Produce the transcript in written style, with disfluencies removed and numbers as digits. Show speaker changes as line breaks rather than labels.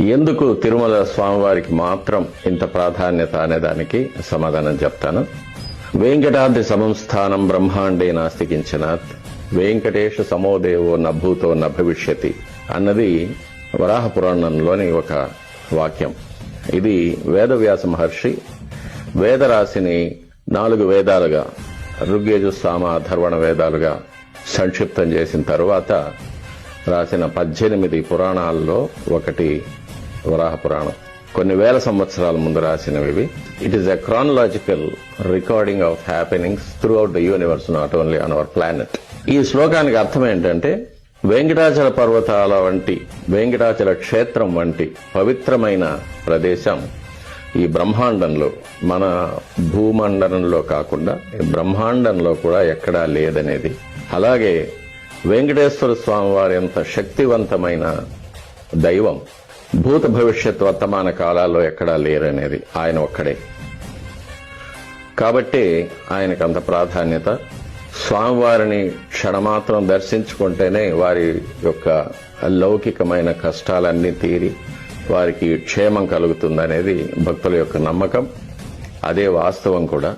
ఎందుకు తిరుమల స్వామివారికి మాత్రం ఇంత ప్రాధాన్యత అనేదానికి సమాధానం చెప్తాను. వెంకటాద్రి సమం స్థానం బ్రహ్మాండే నాస్తి కించనాత్, వెంకటేశ సమోదేవో నభూతో నభవిష్యతి అన్నది వరాహ పురాణంలోని ఒక వాక్యం. ఇది వేదవ్యాస మహర్షి వేదరాశిని 4 వేదాలుగా, ఋగ్యజు సామ అథర్వణ వేదాలుగా సంక్షిప్తం చేసిన తరువాత రాసిన 18 పురాణాల్లో ఒకటి వరాహ పురాణం. కొన్ని వేల సంవత్సరాల ముందు రాసినవి. It is a chronological recording of happenings through out the universe, not only on our planet. ఈ శ్లోకానికి అర్థం ఏంటంటే, వెంకటాచల పర్వతాల వంటి, వెంకటాచల క్షేత్రం వంటి పవిత్రమైన ప్రదేశం ఈ బ్రహ్మాండంలో, మన భూమండలంలో కాకుండా బ్రహ్మాండంలో కూడా ఎక్కడా లేదనేది. అలాగే వెంకటేశ్వర స్వామి వారి ఎంత శక్తివంతమైన దైవం భూత భవిష్యత్ వర్తమాన కాలాల్లో ఎక్కడా లేరనేది ఆయన ఒక్కడే. కాబట్టి ఆయనకు అంత ప్రాధాన్యత. స్వామివారిని క్షణమాత్రం దర్శించుకుంటేనే వారి యొక్క లౌకికమైన కష్టాలన్నీ తీరి వారికి క్షేమం కలుగుతుందనేది భక్తుల యొక్క నమ్మకం. అదే వాస్తవం కూడా.